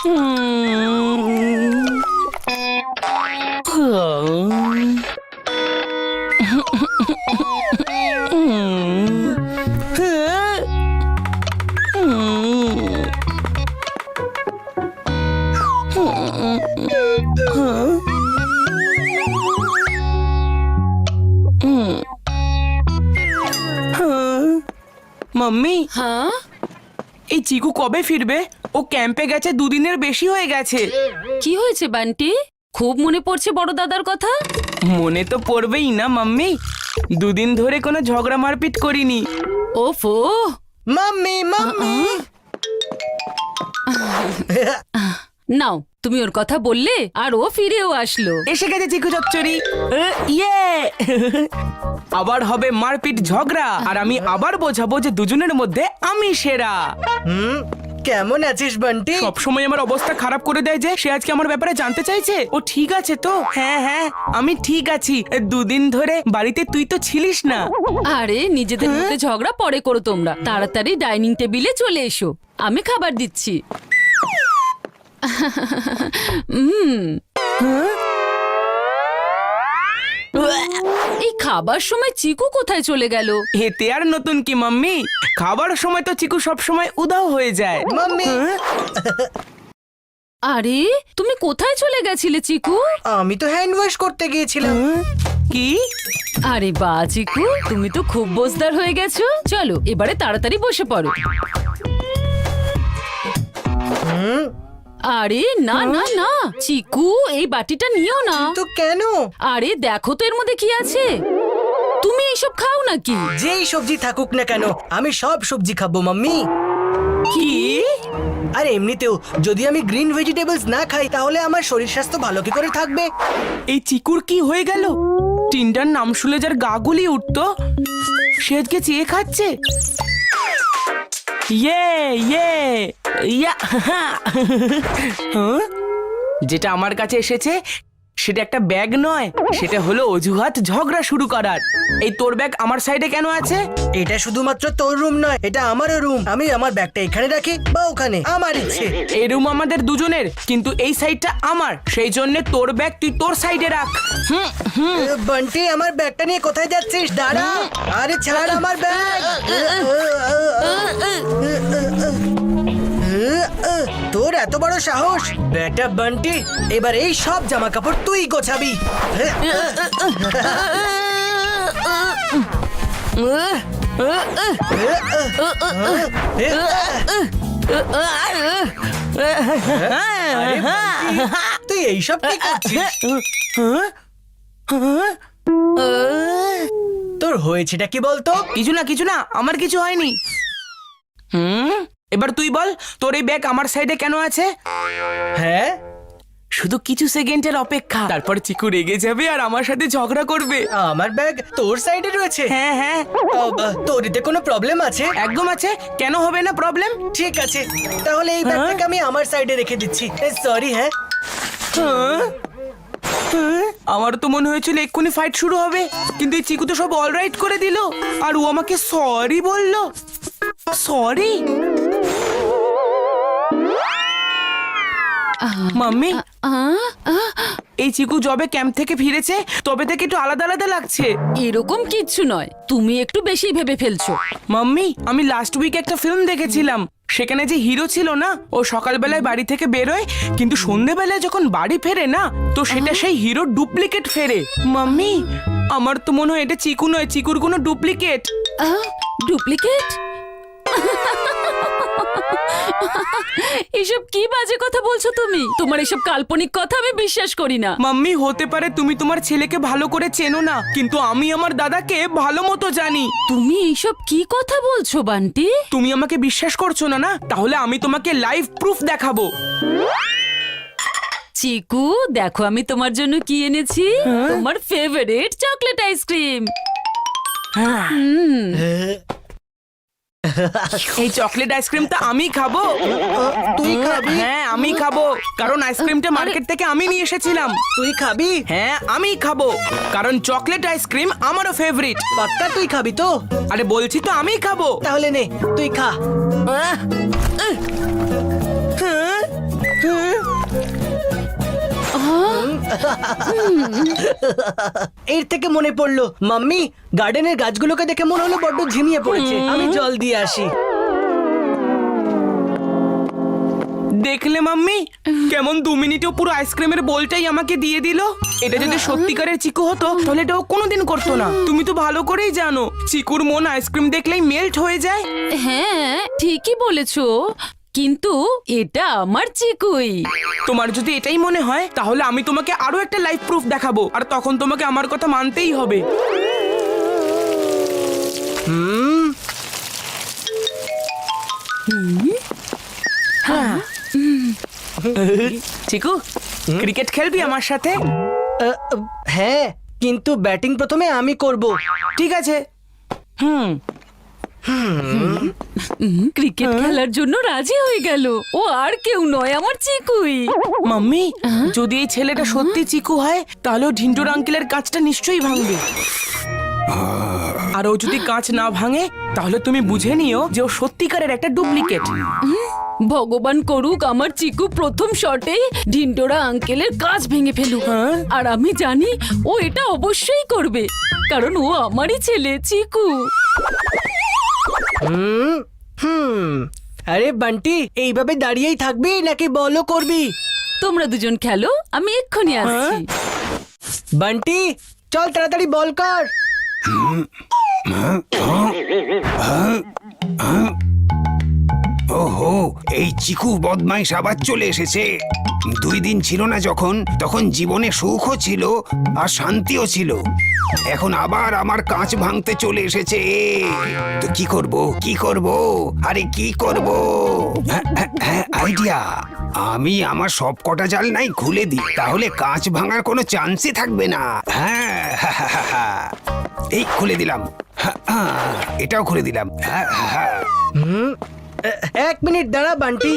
Mummy, হ্যাঁ, এই চিকু কবে ফিরবে? ও ক্যাম্পে গেছে 2 দিনের বেশি হয়ে গেছে। কি হয়েছে বান্টি? খুব মনে পড়ছে বড় দাদার কথা। মনে তো পড়বেই না মাম্মি, 2 দিন ধরে কোনো ঝগড়া মারপিট করিনি। ওফো, মাম্মি মাম্মি নাও তুমি ওর কথা বললে আর ও ফিরেও আসলো। এসে গেছে চিকু চচ্চড়ি। ইয়ে আবার হবে মারপিট ঝগড়া, আর আমি আবার বোঝাবো যে দুজনের মধ্যে আমি সেরা। কেমন আছিস বান্টি? সবসময় আমার অবস্থা খারাপ করে দেয় যে সে আজকে আমার ব্যাপারে জানতে চাইছে। ও ঠিক আছে তো? হ্যাঁ হ্যাঁ আমি ঠিক আছি। 2 দিন ধরে বাড়িতে তুই তো ছিলিস না। আরে নিজেদের মধ্যে ঝগড়া পরে করো তোমরা, তাড়াতাড়ি ডাইনিং টেবিলে চলে এসো, আমি খাবার দিচ্ছি। এই খাবার সময় চিকু কোথায় চলে গেল? এতে আর নতুন কি মাম্মি, খাবার সময় তো চিকু সব সময় উধাও হয়ে যায়। মাম্মি আরে তুমি কোথায় চলে গেছিলে চিকু? আমি তো হ্যান্ড ওয়াশ করতে গিয়েছিলাম। কি? আরে বা চিকু, তুমি তো খুব বোঝদার হয়ে গেছো। চলো এবারে তাড়াতাড়ি বসে পড়ো। আরে না না না চিকু, এই বাটিটা নিও না। তো কেন? আরে দেখো তো এর মধ্যে কি আছে। তুমি এইসব খাও নাকি? যেই সবজি থাকুক না কেন আমি সব সবজি খাবো মাম্মি। কি? আর এমনিতেও যদি আমি গ্রিন ভেজিটেবলস না খাই তাহলে আমার শরীর স্বাস্থ্য ভালো কি করে থাকবে? এই চিকুর কি হয়ে গেল? টিন্ডার নাম শুনে যার গা গুলি উঠতো সে আজকে চেয়ে খাচ্ছে। ইয়ে ইয়ে ইয়া যেটা আমার কাছে এসেছে সেটা একটা ব্যাগ নয়, সেটা হলো অজুহাত ঝগড়া শুরু করার। এই তোর ব্যাগ আমার সাইডে কেন আছে? এটা শুধুমাত্র তোর রুম নয়, এটা আমারও রুম। আমি আমার ব্যাগটা এখানে রাখি বা ওখানে, আমার ইচ্ছে। এই রুম আমাদের দুজনের, কিন্তু এই সাইডটা আমার, সেই জন্য তোর ব্যাগ তুই তোর সাইডে রাখ। বান্টি আমার ব্যাগটা নিয়ে কোথায় যাচ্ছিস? দাঁড়া। আরে ছাড় আমার ব্যাগ। তোর এত বড় সাহস বেটা বান্টি, এবার এই সব জামা কাপড় তুই গোছাবি। আরে বান্টি, তুই এইসব কি করছিস? তোর হয়েছেটা কি বলতো? কিছু না আমার কিছু হয়নি। এবার তুই বল তোর এই ব্যাগ আমার সাইডে কেন আছে? হ্যাঁ, শুধু কিছু সেকেন্ডের অপেক্ষা, তারপর চিকু রেগে যাবে আর আমার সাথে ঝগড়া করবে। আমার ব্যাগ তোর সাইডে রয়েছে? হ্যাঁ হ্যাঁ তোর এতে কোনো প্রবলেম আছে? একদম আছে, কেন হবে না প্রবলেম? ঠিক আছে, তাহলে এই ব্যাগটাকে আমি আমার সাইডে রেখে দিচ্ছি। সরি। হ্যাঁ, আমার তো মনে হয়েছিল এক্ষুনি ফাইট শুরু হবে, কিন্তু এই চিকু তো সব অলরাইট করে দিল আর ও আমাকে সরি বলল। সরি মাম্মি, এই চিকু যবে ক্যাম্প থেকে ফিরেছে তবে থেকে একটু আলাদা আলাদা লাগছে। এরকম কিচ্ছু নয়, তুমি একটু বেশি ভেবে ফেলছো। মাম্মি, আমি লাস্ট উইক একটা ফিল্ম দেখেছিলাম, সেখানে যে হিরো ছিল না, ও সকালবেলায় বাড়ি থেকে বেরোয় কিন্তু সন্ধ্যেবেলায় যখন বাড়ি ফেরে না তো সেটা সেই হিরোর ডুপ্লিকেট ফেরে। মাম্মি, আমার তো মনে হয় এটা চিকু নয়, চিকুর কোনো ডুপ্লিকেট। ডুপ্লিকেট? এসব কি বাজে কথা বলছো তুমি? তোমার এসব কাল্পনিক কথা আমি বিশ্বাস করি না। মাম্মি, হতে পারে তুমি তোমার ছেলেকে ভালো করে চেনো না, কিন্তু আমি আমার দাদাকে ভালো মতো জানি। তুমি এইসব কি কথা বলছো বান্টি? তুমি আমাকে বিশ্বাস করছো না? তাহলে আমি তোমাকে লাইভ প্রুফ দেখাবো। চিকু দেখো আমি তোমার জন্য কি এনেছি, তোমার ফেভারিট চকলেট আইসক্রিম। এই চকলেট আইসক্রিমটা আমি খাবো। তুই খাবি? হ্যাঁ আমি খাবো, কারণ আইসক্রিমটা মার্কেট থেকে আমি নিয়ে এসেছিলাম। তুই খাবি? হ্যাঁ আমি খাবো, কারণ চকলেট আইসক্রিম আমারও ফেভারিট। পাক্কা তুই খাবি তো? আরে বলছি তো আমি খাবো। তাহলে নে তুই খা। এর থেকে মনে পড়লো মাম্মি, গার্ডেনের গাছগুলোকে দেখে মনে হলো বড্ড ঝিমিয়ে পড়েছে। আমি জল দিয়ে আসি। দেখলে মাম্মি কেমন 2 মিনিটেও পুরো আইসক্রিমের বোলটাই আমাকে দিয়ে দিল। এটা যদি সত্যিকারের চিকু হতো তাহলে এটা ও কোনোদিন করতো না। তুমি তো ভালো করেই জানো চিকুর মন আইসক্রিম দেখলেই মেল্ট হয়ে যায়। হ্যাঁ ঠিকই বলেছো, কিন্তু এটা আমার চিকুই। তোমার যদি এটাই মনে হয় তাহলে আমি তোমাকে আরো একটা লাইভ প্রুফ দেখাবো, আর তখন তোমাকে আমার কথা মানতেই হবে। চিকু, ক্রিকেট খেলবি আমার সাথে? হ্যাঁ, কিন্তু ব্যাটিং প্রথমে আমি করব। ঠিক আছে। ক্রিকেট খেলার জন্য রাজি হয়ে গেল। ও আর কেউ নয়, আমার চিকুই। মাম্মি, যদি এই ছেলেটা সত্যি চিকু হয় তাহলে ও ঢিন্টুর আঙ্কেলের কাঁচটা নিশ্চয়ই ভাঙবে। আর ও যদি কাঁচ না ভাঙে তাহলে তুমি বুঝে নিও যে ও সত্যিকারের একটা ডুপ্লিকেট। ভগবান করুক আমার চিকু প্রথম শটেই ঢিন্ডোরা আঙ্কেলের কাঁচ ভেঙে ফেলুক। আর আমি জানি ও এটা অবশ্যই করবে, কারণ ও আমারই ছেলে চিকু। আরে বান্টি, এইভাবে দাঁড়িয়েই থাকবি নাকি বলও করবি? তোমরা দুজন খেলো, আমি এক্ষুনি আসছি। বান্টি, চল তাড়াতাড়ি বল কর। ওহো, এই চিকু বদমাইশ আবার চলে এসেছে। 2 দিন ছিল না যখন, তখন জীবনে সুখও ছিল আর শান্তিও ছিল। এখন আবার আমার কাঁচ ভাঙতে চলে এসেছে। তো কি করব, কি করব, আরে কি করব? আইডিয়া, আমি আমার সব কটা জাল নাই খুলে দিই, তাহলে কাঁচ ভাঙার কোনো চান্সই থাকবে না। হ্যাঁ, এই খুলে দিলাম। এটাও খুলে দিলাম। হ্যাঁ। 1 মিনিট দাঁড়া বান্টি।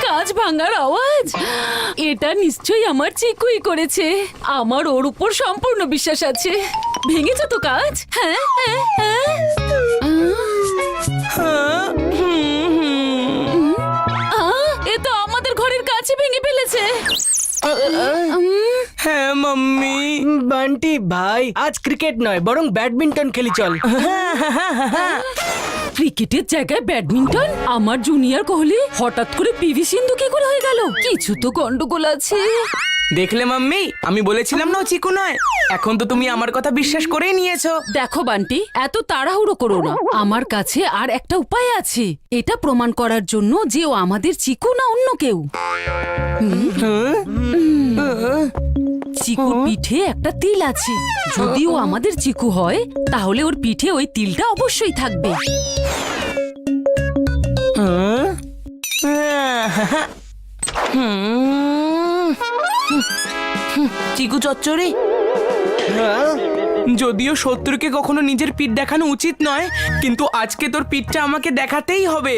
কাঁচ ভাঙার আওয়াজ, এটা নিশ্চয়ই আমার চিকুই করেছে। আমার ওর উপর সম্পূর্ণ বিশ্বাস আছে। ভেঙেছে তো কাঁচ? হ্যাঁ হ্যাঁ হ্যাঁ। এ তো আমাদের ঘরের কাছে ভেঙে ফেলেছে। হ্যাঁ মাম্মি। বান্টি ভাই, আজ ক্রিকেট নয় বরং ব্যাডমিন্টন খেলি চল। ক্রিকেটের জায়গায় ব্যাডমিন্টন? আমার জুনিয়র কোহলি হঠাৎ করে পিভি সিন্ধু কি করে হয়ে গেল? কিছু তো গন্ডগোল আছে। দেখলে মাম্মি, আমি বলেছিলাম না ও চিকু নয়। এখন তো তুমি আমার কথা বিশ্বাস করেই নিয়েছো। দেখো বান্টি, এত তাড়াহুড়ো করো না। আমার কাছে আর একটা উপায় আছে এটা প্রমাণ করার জন্য যে ও আমাদের চিকু না অন্য কেউ। চিকুর পিঠে একটা তিল আছে। যদি ও আমাদের চিকু হয় তাহলে ওর পিঠে ওই তিলটা অবশ্যই থাকবে। চিকু চচ্চড়ি, যদিও শত্রুকে কখনো নিজের পিঠ দেখানো উচিত নয়, কিন্তু আজকে তোর পিঠটা আমাকে দেখাতেই হবে।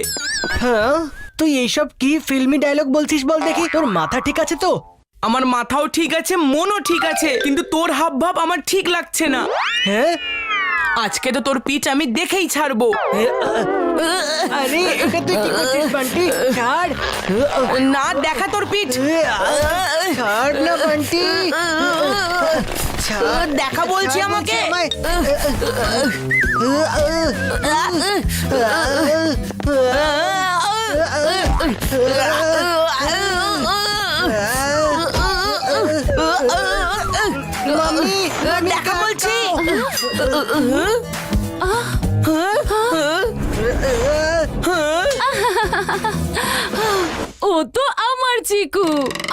হ্যাঁ, তুই এইসব কি ফিল্মি ডায়লগ বলছিস বল দেখি? তোর মাথা ঠিক আছে তো? আমার মাথাও ঠিক আছে, মনও ঠিক আছে, কিন্তু তোর হাব ভাব আমার ঠিক লাগছে না। হ্যাঁ, আজকে তো তোর পিঠ আমি দেখেই ছাড়বো। আরে এটা তুই কি করছিস বান্টি? ছাড় না, দেখা তোর পিঠ। ছাড় না বান্টি, ছাড়। দেখা বলছি আমাকে। মাম্মি, দেখা বলছি। ও তো আমার চিকু,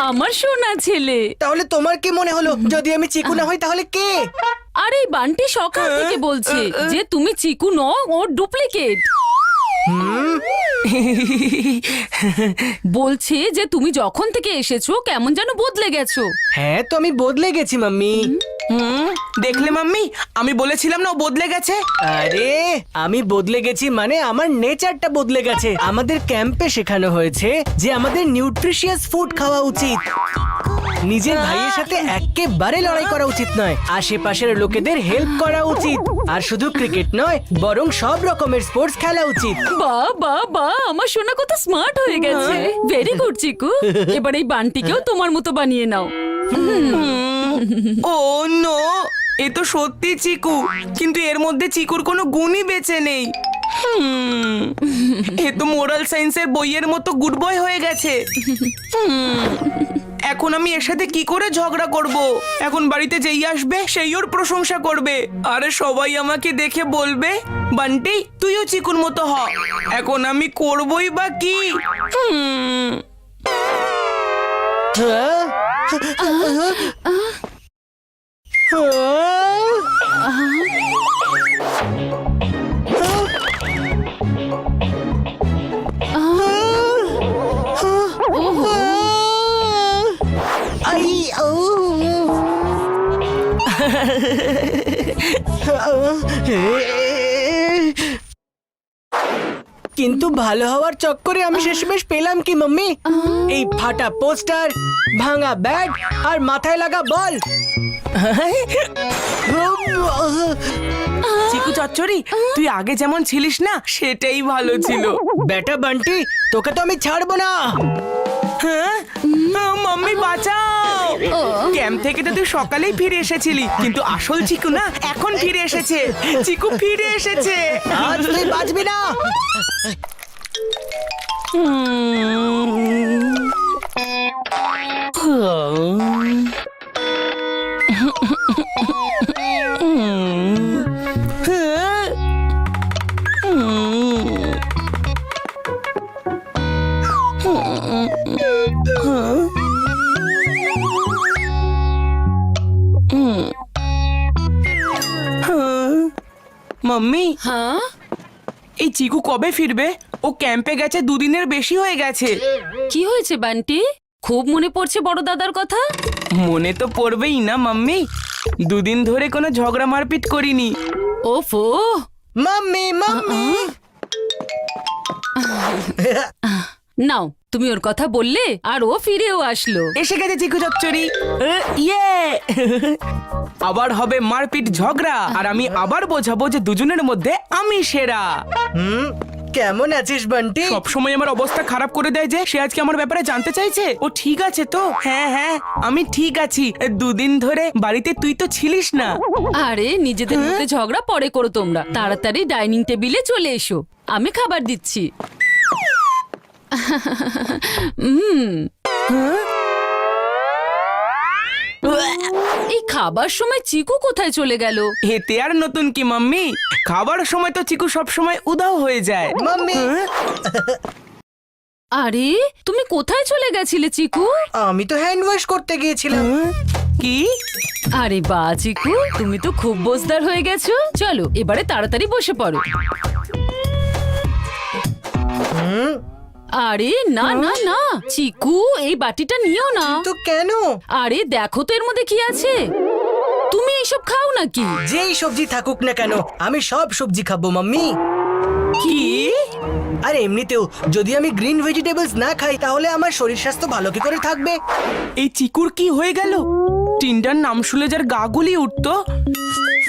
আমার সোনা ছেলে। তাহলে তোমার কি মনে হলো যদি আমি চিকু না হই তাহলে কে? আরে বান্টি সকাল থেকে বলছে যে তুমি চিকু নও, ওর ডুপ্লিকেট। বলছে যে তুমি যখন থেকে এসেছো কেমন যেন বদলে গেছো। হ্যাঁ, তো আমি বদলে গেছি মাম্মি। দেখলে মাম্মি, আমি বলেছিলাম না ও বদলে গেছে। আরে আমি বদলে গেছি মানে আমার নেচারটা বদলে গেছে। আমাদের ক্যাম্পে শেখানো হয়েছে যে আমাদের নিউট্রিশিয়াস ফুড খাওয়া উচিত। নিজের ভাইয়ের সাথে একেবারে লড়াই করা উচিত নয়, আশেপাশের লোকেদের হেল্প করা উচিত। আর শুধু ক্রিকেট নয়, বরং সব রকমের স্পোর্টস খেলা উচিত। বাহ বাহ বাহ, আমার সোনা কত স্মার্ট হয়ে গেছে। ভেরি গুড চিকু, এবার এই বান্টিকেও তোমার মতো বানিয়ে নাও। ও নো, এ তো সত্যি চিকু, কিন্তু এর মধ্যে চিকুর কোনো গুণই বেঁচে নেই। এ তো মোরাল সায়েন্সের বইয়ের মতো গুড বয় হয়ে গেছে। এখন আমি এর সাথে কি করে ঝগড়া করব? এখন বাড়িতে যেই আসবে সেই ওর প্রশংসা করবে, আরে সবাই আমাকে দেখে বলবে বান্টি তুইও চিকুর মতো হ। এখন আমি করবই বা কি? কিন্তু ভালো হওয়ার চক্করে আমি শেষমেশ পেলাম কি মাম্মি? এই ফাটা পোস্টার, ভাঙা ব্যাট আর মাথায় লাগা বল। চিকু চচ্চড়ি, তুই আগে যেমন ছিলিস না সেটাই ভালো ছিল। বেটা বান্টি, তোকে তো আমি ছাড়বো না। হ্যাঁ, মাম্মি বাঁচাও। ক্যাম্প থেকে তো তুই সকালেই ফিরে এসেছিলি, কিন্তু আসল চিকু না এখন ফিরে এসেছে। চিকু ফিরে এসেছে। আজ তুই বাঁচবি না। মাম্মি, হ্যাঁ, এই চিকু কবে ফিরবে? ও ক্যাম্পে গেছে 2 দিনের বেশি হয়ে গেছে। কি হয়েছে বান্টি? খুব মনে পড়ছে বড় দাদার কথা। মনে তো পড়বেই না মাম্মি, 2 দিন ধরে কোনো ঝগড়া মারপিট করিনি। ওফো, মাম্মি মাম্মি, নাও তুমি ওর কথা বললে আর ও ফিরেও আসলো। এসে গেছে চিকু চচ্চড়ি। ইয়ে আবার হবে মারপিট ঝগড়া, আর আমি আবার বোঝাবো যে দুজনের মধ্যে আমি সেরা। কেমন আছিস বান্টি? সবসময় আমার অবস্থা খারাপ করে দেয় যে সে আজকে আমার ব্যাপারে জানতে চাইছে। ও ঠিক আছে তো? হ্যাঁ হ্যাঁ, আমি ঠিক আছি। 2 দিন ধরে বাড়িতে তুই তো ছিলিস না। আরে নিজেদের মধ্যে ঝগড়া পরে করো তোমরা, তাড়াতাড়ি ডাইনিং টেবিলে চলে এসো, আমি খাবার দিচ্ছি। এই খাবার সময় চিকু কোথায় চলে গেল? এতে আর নতুন কি মাম্মি, খাবার সময় তো চিকু সব সময় উধাও হয়ে যায়। মাম্মি, আরে তুমি কোথায় চলে গেছিলে চিকু? আমি তো হ্যান্ড ওয়াশ করতে গিয়েছিলাম। কি? আরে বা চিকু, তুমি তো খুব বোঝদার হয়ে গেছো। চলো এবারে তাড়াতাড়ি বসে পড়ো। আরে না না না চিকু, এই বাটিটা নিও না। তো কেন? আরে দেখো তো এর মধ্যে কি আছে। তুমি এইসব খাও নাকি? যেই সবজি থাকুক না কেন, আমি সব সবজি খাবো মাম্মি। কি? আর এমনিতেও যদি আমি গ্রিন ভেজিটেবলস না খাই তাহলে আমার শরীর স্বাস্থ্য ভালো কি করে থাকবে? এই চিকুর কি হয়ে গেল? টিন্ডার নাম শুনে যার গা গুলি উঠতো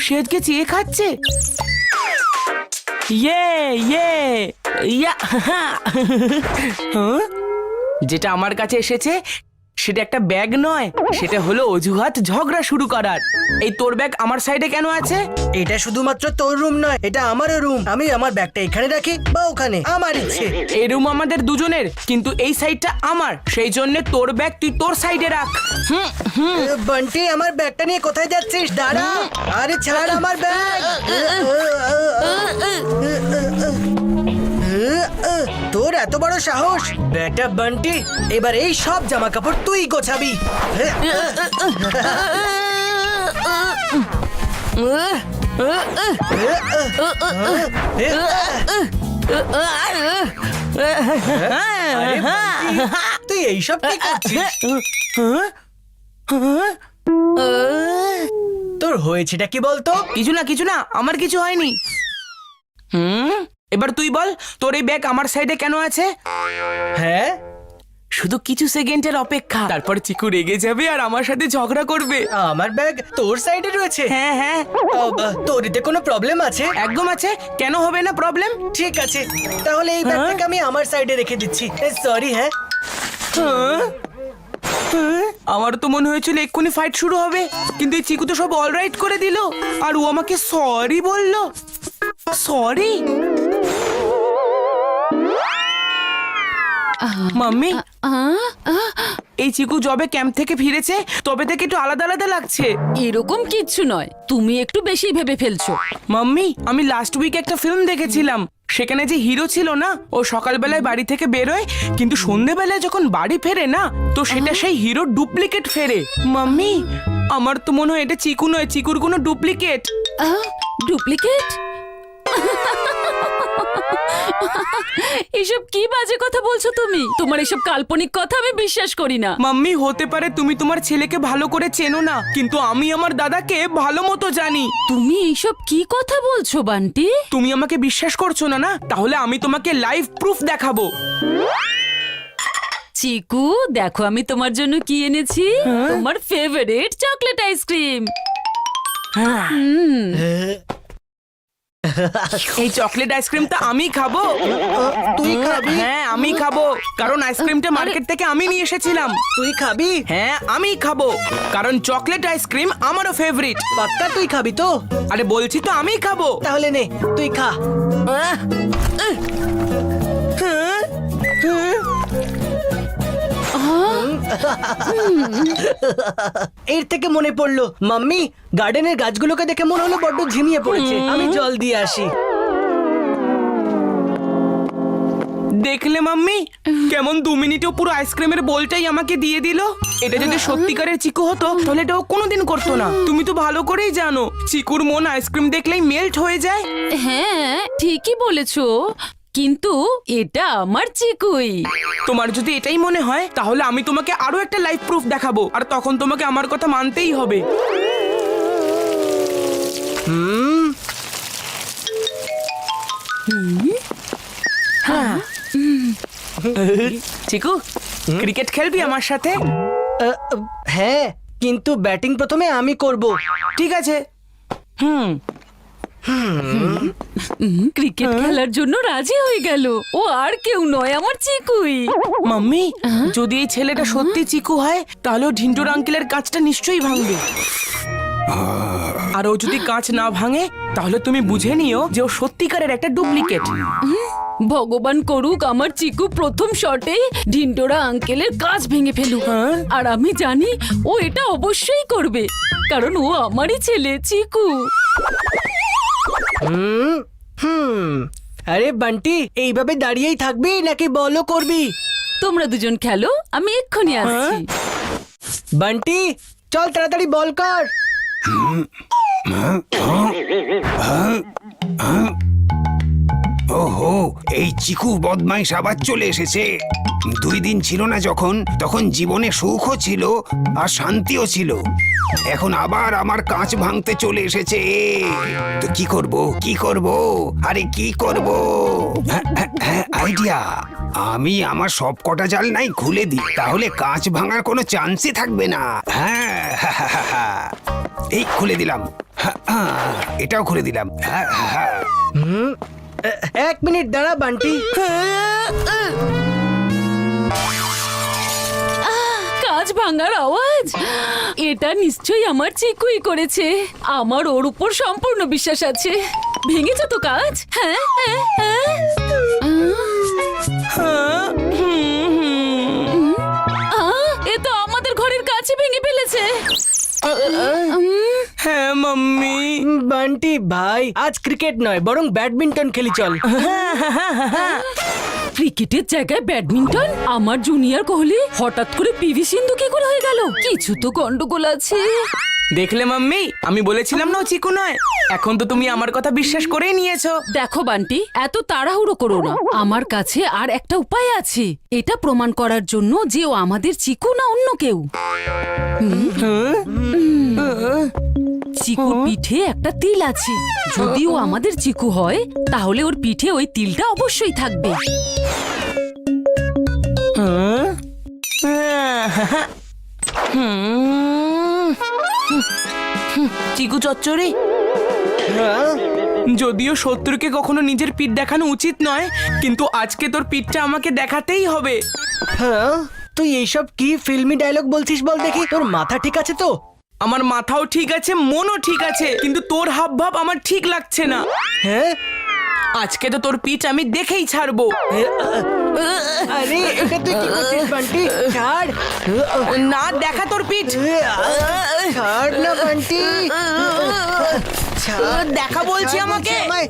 সে আজকে চেয়ে খাচ্ছে। ইয়ে ইয়ে ইয়া, হ্যাঁ? যেটা আমার কাছে এসেছে সেটা একটা ব্যাগ নয়, সেটা হলো অজুহাত ঝগড়া শুরু করার। এই তোর ব্যাগ আমার সাইডে কেন আছে? এটা শুধুমাত্র তোর রুম নয়, এটা আমারও রুম। আমি আমার ব্যাগটা এখানে রাখি বা ওখানে, আমার ইচ্ছে। এই রুম আমাদের দুজনের, কিন্তু এই সাইডটা আমার, সেই জন্য তোর ব্যাগ তুই তোর সাইডে রাখ। বান্টি, আমার ব্যাগটা নিয়ে কোথায় যাচ্ছিস? দাঁড়া। আরে ছাড় আমার ব্যাগ। তোর এত বড় সাহস? বেটা বান্টি, এবার এই সব জামা কাপড় তুই গোছাবি। আরে বান্টি, তুই এইসব কি করছিস? তোর তোর হয়েছেটা কি বলতো? কিছু না আমার কিছু হয়নি। এবার তুই বল, তোর এই ব্যাগ আমার সাইডে কেন আছে? হ্যাঁ, শুধু কিছু সেকেন্ডের অপেক্ষা, তারপর চিকু রেগে যাবে আর আমার সাথে ঝগড়া করবে। আমার ব্যাগ তোর সাইডে রয়েছে? হ্যাঁ তোর এতে কোনো প্রবলেম আছে? একদম আছে, কেন হবে না প্রবলেম? ঠিক আছে, তাহলে এই ব্যাগটাকে আমি আমার সাইডে রেখে দিচ্ছি। সরি। হ্যাঁ, আমার তো মনে হয়েছিল এক্ষুনি ফাইট শুরু হবে, কিন্তু এই চিকু তো সব অলরাইট করে দিল আর ও আমাকে সরি বলল। সরি মাম্মি, এই চিকু যবে ক্যাম্প থেকে ফিরেছে তবে থেকে একটু আলাদা আলাদা লাগছে। এরকম কিচ্ছু নয়, তুমি একটু বেশি ভেবে ফেলছো। মাম্মি, আমি লাস্ট উইক একটা ফিল্ম দেখেছিলাম, সেখানে যে হিরো ছিল না, ও সকালবেলায় বাড়ি থেকে বেরোয়, কিন্তু সন্ধেবেলায় যখন বাড়ি ফেরে না, তো সেটা সেই হিরোর ডুপ্লিকেট ফেরে। মাম্মি, আমার তো মনে হয় এটা চিকু নয়, চিকুর কোনো ডুপ্লিকেট। ডুপ্লিকেট? এসব কি বাজে কথা বলছো তুমি? তোমার এসব কাল্পনিক কথা আমি বিশ্বাস করি না। মাম্মি, হতে পারে তুমি তোমার ছেলেকে ভালো করে চেনো না, কিন্তু আমি আমার দাদাকে ভালো মতো জানি। তুমি এইসব কি কথা বলছো বান্টি? তুমি আমাকে বিশ্বাস করছো না? তাহলে আমি তোমাকে লাইভ প্রুফ দেখাবো। চিকু, দেখো আমি তোমার জন্য কি এনেছি। তোমার ফেভারিট চকলেট আইসক্রিম। এই চকলেট আইসক্রিমটা আমি খাবো। তুই খাবি? হ্যাঁ, আমি খাবো, কারণ আইসক্রিমটা মার্কেট থেকে আমি নিয়ে এসেছিলাম। তুই খাবি? হ্যাঁ, আমি খাবো, কারণ চকলেট আইসক্রিম আমারও ফেভারিট। পাক্কা তুই খাবি তো? আরে বলছি তো আমি খাবো। তাহলে নে, তুই খা। এর থেকে মনে পড়লো, মাম্মি, গার্ডেনের গাছগুলোকে দেখে মনে হলো বড্ড ঝিমিয়ে পড়েছে। আমি জল দিয়ে আসি। দেখলে মাম্মি, কেমন 2 মিনিটেও পুরো আইসক্রিমের বোলটাই আমাকে দিয়ে দিল। এটা যদি সত্যিকারের চিকু হতো তাহলে এটা ও কোনোদিন করতো না। তুমি তো ভালো করেই জানো চিকুর মন আইসক্রিম দেখলেই মেল্ট হয়ে যায়। হ্যাঁ, ঠিকই বলেছো, কিন্তু এটা আমার চিকুই। তোমার যদি এটাই মনে হয় তাহলে আমি তোমাকে আরো একটা লাইভ প্রুফ দেখাবো, আর তখন তোমাকে আমার কথা মানতেই হবে। চিকু, ক্রিকেট খেলবি আমার সাথে? হ্যাঁ, কিন্তু ব্যাটিং প্রথমে আমি করব। ঠিক আছে। ক্রিকেট খেলার জন্য রাজি হয়ে গেল। ও আর কেউ নয়, আমার চিকুই। মাম্মি, যদি এই ছেলেটা সত্যি চিকু হয় তাহলে ও ঢিন্টুর আঙ্কেলের কাঁচটা নিশ্চয়ই ভাঙবে। আর ও যদি কাঁচ না ভাঙে তাহলে তুমি বুঝে নিও যে ও সত্যিকারের একটা ডুপ্লিকেট। ভগবান করুক আমার চিকু প্রথম শটেই ঢিন্ডোরা আঙ্কেলের কাঁচ ভেঙে ফেলুক। আর আমি জানি ও এটা অবশ্যই করবে, কারণ ও আমারই ছেলে চিকু। আরে বান্টি, এইভাবে দাঁড়িয়েই থাকবি নাকি বলও করবি? তোমরা দুজন খেলো, আমি এক্ষুনি আসছি। বান্টি, চল তাড়াতাড়ি বল কর। ওহো, এই চিকু বদমাইশ আবার চলে এসেছে। 2 দিন ছিল না যখন, তখন জীবনে সুখও ছিল আর শান্তিও ছিল। এখন আবার আমার কাঁচ ভাঙতে চলে এসেছে। তো কি করব? আরে কি করব? আইডিয়া, আমি আমার সব কটা জাল নাই খুলে দিই, তাহলে কাঁচ ভাঙার কোনো চান্সই থাকবে না। হ্যাঁ, এই খুলে দিলাম। এটাও খুলে দিলাম। হ্যাঁ। 1 মিনিট দাঁড়া বান্টি। কাঁচ ভাঙার আওয়াজ, এটা নিশ্চয়ই আমার চিকুই করেছে। আমার ওর উপর সম্পূর্ণ বিশ্বাস আছে। ভেঙেছে তো কাঁচ? হ্যাঁ। এ তো আমাদের ঘরের কাছে ভেঙে ফেলেছে। হ্যাঁ মাম্মি। বান্টি ভাই, আজ ক্রিকেট নয় বরং ব্যাডমিন্টন খেলি, চল। ক্রিকেটের জায়গায় ব্যাডমিন্টন? আমার জুনিয়র কোহলি হঠাৎ করে পিভি সিন্ধু কি করে হয়ে গেল? কিছু তো গন্ডগোল আছে। দেখলে মাম্মি, আমি বলেছিলাম না ও চিকু নয়। এখন তো তুমি আমার কথা বিশ্বাস করেই নিয়েছো। দেখো বান্টি, এত তাড়াহুড়ো করো না। আমার কাছে আর একটা উপায় আছে এটা প্রমাণ করার জন্য যে ও আমাদের চিকু না অন্য কেউ। চিকুর পিঠে একটা তিল আছে। যদি ও আমাদের চিকু হয় তাহলে ওর পিঠে ওই তিলটা অবশ্যই থাকবে। চিকু চচ্চড়ি, যদিও শত্রুকে কখনো নিজের পিঠ দেখানো উচিত নয়, কিন্তু আজকে তোর পিঠটা আমাকে দেখাতেই হবে। হ্যাঁ, তুই এইসব কি ফিল্মি ডায়লগ বলছিস বল দেখি? তোর মাথা ঠিক আছে তো? আমার মাথাও ঠিক আছে, মনও ঠিক আছে, কিন্তু তোর হাব ভাব আমার ঠিক লাগছে না। হ্যাঁ, আজকে তো তোর পিঠ আমি দেখেই ছাড়বো। আরে এটা তুই কি করছিস বান্টি? ছাড় না, দেখা তোর পিঠ। ছাড় না বান্টি, ছাড়, দেখা বলছি আমাকে। আমায়।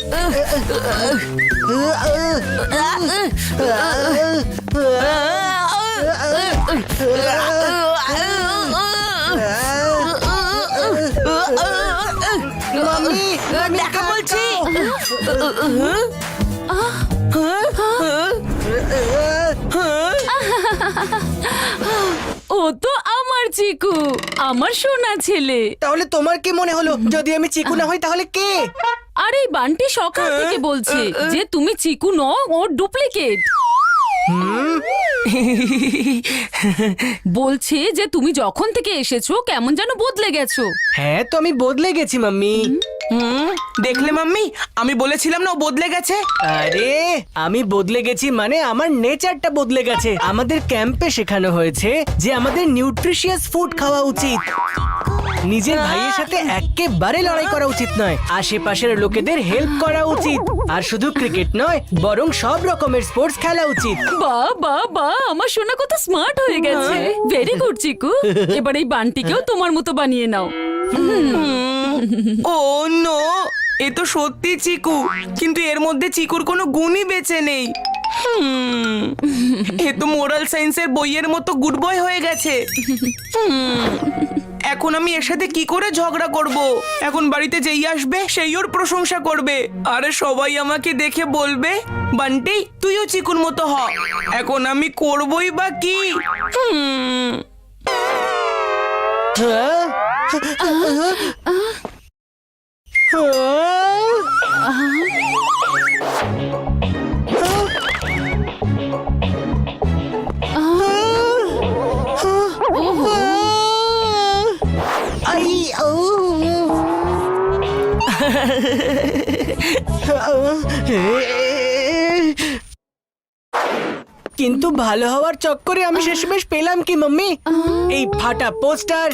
মাম্মি, দেখা বলছি। ও তো আমার চিকু, আমার সোনা ছেলে। তাহলে তোমার কি মনে হলো যদি আমি চিকু না হই তাহলে কে? আর এই বান্টি সকাল থেকে বলছে যে তুমি চিকু নও, ওর ডুপ্লিকেট। বলছে যে তুমি যখন থেকে এসেছো কেমন যেন বদলে গেছো। হ্যাঁ, তো আমি বদলে গেছি মাম্মি। দেখলে মাম্মি, আমি বলেছিলাম না ও বদলে গেছে। আরে আমি বদলে গেছি মানে আমার নেচারটা বদলে গেছে। আমাদের ক্যাম্পে শেখানো হয়েছে যে আমাদের নিউট্রিশিয়াস ফুড খাওয়া উচিত। নিজের ভাইয়ের সাথে একেবারে লড়াই করা উচিত নয়, আশেপাশের লোকেদের হেল্প করা উচিত। আর শুধু ক্রিকেট নয়, বরং সব রকমের স্পোর্টস খেলা উচিত। বাহ বাহ বাহ, আমার সোনা কত স্মার্ট হয়ে গেছে। ভেরি গুড চিকু, এবার এই বান্টিকেও তোমার মতো বানিয়ে নাও। ও নো, এ তো সত্যি চিকু, কিন্তু এর মধ্যে চিকুর কোনো গুণই বেঁচে নেই। এ তো মোরাল সায়েন্সের বইয়ের মতো গুড বয় হয়ে গেছে। এখন আমি এর সাথে কি করে ঝগড়া করব? এখন বাড়িতে যেই আসবে সেই ওর প্রশংসা করবে, আরে সবাই আমাকে দেখে বলবে বান্টি তুইও চিকুর মতো হ। এখন আমি করবই বা কি? হ্যাঁ? কিন্তু ভালো হওয়ার চক্করে আমি শেষমেশ পেলাম কি মাম্মি? এই ফাটা পোস্টার,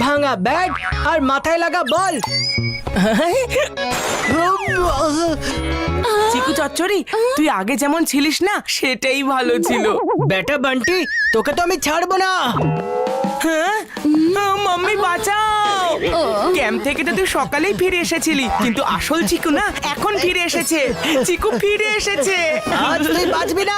ভাঙা ব্যাট আর মাথায় লাগা বল। চিকু চচ্চড়ি, তুই আগে যেমন ছিলিস না সেটাই ভালো ছিল। বেটা বান্টি, তোকে তো আমি ছাড়বো না। হ্যাঁ? মাম্মি বাঁচাও! ক্যাম্প থেকে তো তুই সকালেই ফিরে এসেছিলি, কিন্তু আসল চিকু না এখন ফিরে এসেছে। চিকু ফিরে এসেছে। আজ তুই বাঁচবি না।